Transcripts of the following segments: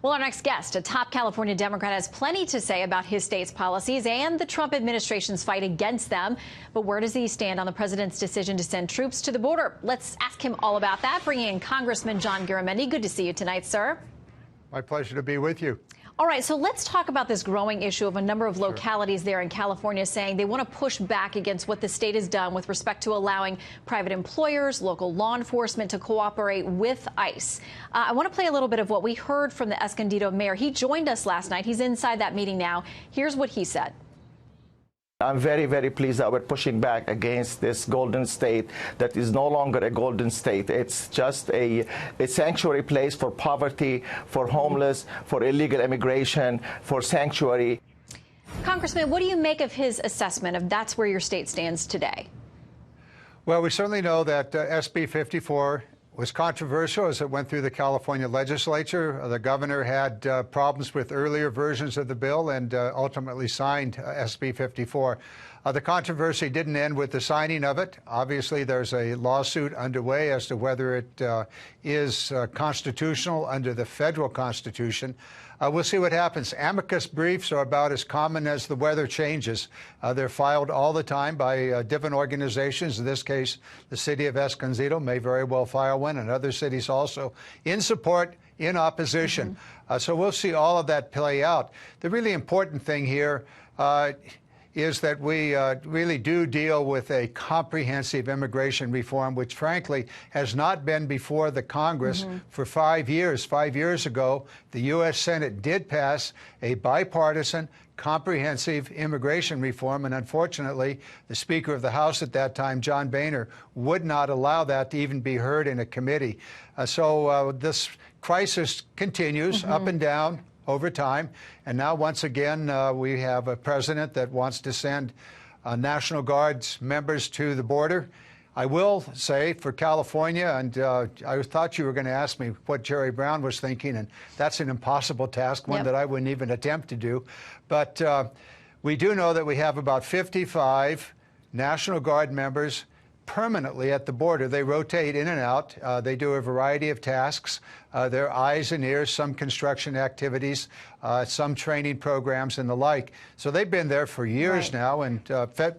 Well, our next guest, a top California Democrat, has plenty to say about his state's policies and the Trump administration's fight against them. But where does he stand on the president's decision to send troops to the border? Let's ask him all about that, bringing in Congressman John Garamendi. Good to see you tonight, sir. My pleasure to be with you. All right, so let's talk about this growing issue of a number of localities there in California saying they want to push back against what the state has done with respect to allowing private employers, local law enforcement to cooperate with ICE. I want to play a little bit of what we heard from the Escondido mayor. He joined us last night. He's inside that meeting now. Here's what he said. I'm very, very pleased that we're pushing back against this golden state that is no longer a golden state. It's just a sanctuary place for poverty, for homeless, for illegal immigration, for sanctuary. Congressman, what do you make of his assessment of that's where your state stands today? Well, we certainly know that SB 54 was controversial as it went through the California legislature. The governor had problems with earlier versions of the bill and ultimately signed SB 54. The controversy didn't end with the signing of it. Obviously, there's a lawsuit underway as to whether it is constitutional under the federal Constitution. We'll see what happens. Amicus briefs are about as common as the weather changes. They're filed all the time by different organizations. In this case, the city of Escondido may very well file one, and other cities also, in support, in opposition. So we'll see all of that play out. The really important thing here is that we really do deal with a comprehensive immigration reform, which frankly has not been before the Congress for 5 years. 5 years ago, the U.S. Senate did pass a bipartisan, comprehensive immigration reform, and unfortunately, the Speaker of the House at that time, John Boehner, would not allow that to even be heard in a committee. So this crisis continues up and down over time. And now, once again, we have a president that wants to send National Guards members to the border. I will say for California, and I thought you were going to ask me what Jerry Brown was thinking, and that's an impossible task, one that I wouldn't even attempt to do. But we do know that we have about 55 National Guard members permanently at the border. They rotate in and out. They do a variety of tasks. Their eyes and ears, some construction activities, some training programs and the like. So they've been there for years now and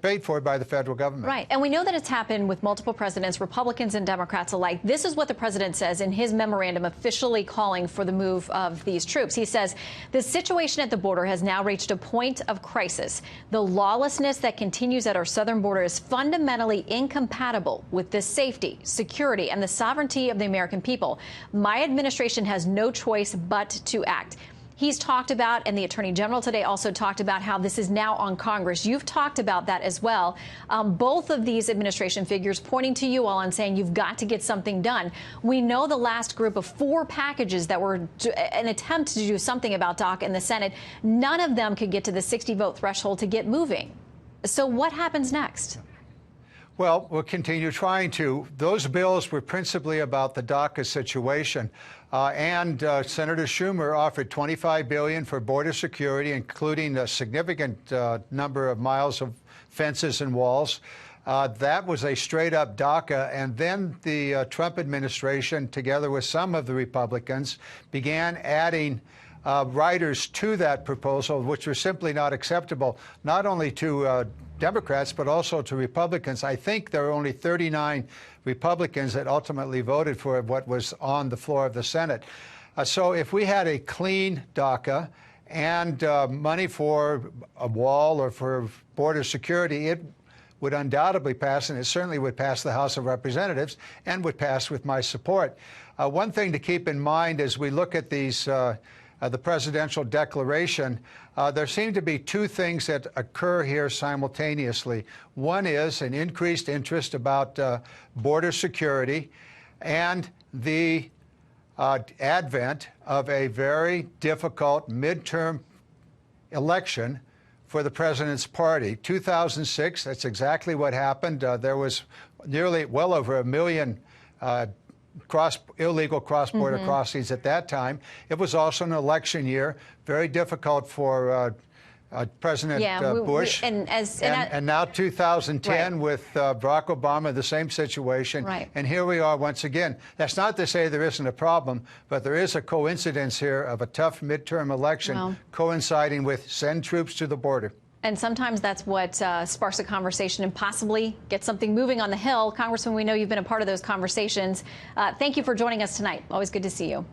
paid for by the federal government. Right. And we know that it's happened with multiple presidents, Republicans and Democrats alike. This is what the president says in his memorandum officially calling for the move of these troops. He says the situation at the border has now reached a point of crisis. The lawlessness that continues at our southern border is fundamentally incompatible with the safety, security, and the sovereignty of the American people. My administration has no choice but to act. He's talked about, and the Attorney General today also talked about how this is now on Congress. You've talked about that as well. Both of these administration figures pointing to you all and saying you've got to get something done. We know the last group of 4 packages that were an attempt to do something about DACA in the Senate, none of them could get to the 60-vote threshold to get moving. So what happens next? Well, we'll continue trying to. Those bills were principally about the DACA situation. And Senator Schumer offered $25 billion for border security, including a significant number of miles of fences and walls. That was a straight-up DACA. And then the Trump administration, together with some of the Republicans, began adding riders to that proposal, which were simply not acceptable, not only to Democrats, but also to Republicans. I think there are only 39 Republicans that ultimately voted for what was on the floor of the Senate. So if we had a clean DACA and money for a wall or for border security, it would undoubtedly pass, and it certainly would pass the House of Representatives and would pass with my support. One thing to keep in mind as we look at these the presidential declaration, there seem to be 2 things that occur here simultaneously. One is an increased interest about border security and the advent of a very difficult midterm election for the president's party. 2006, that's exactly what happened. There was nearly well over 1 million illegal cross-border crossings at that time. It was also an election year, very difficult for President Yeah, Bush, and now 2010 right. with Barack Obama, the same situation. Right. And here we are once again. That's not to say there isn't a problem, but there is a coincidence here of a tough midterm election coinciding with send troops to the border. And sometimes that's what sparks a conversation and possibly gets something moving on the Hill. Congressman, we know you've been a part of those conversations. Thank you for joining us tonight. Always good to see you.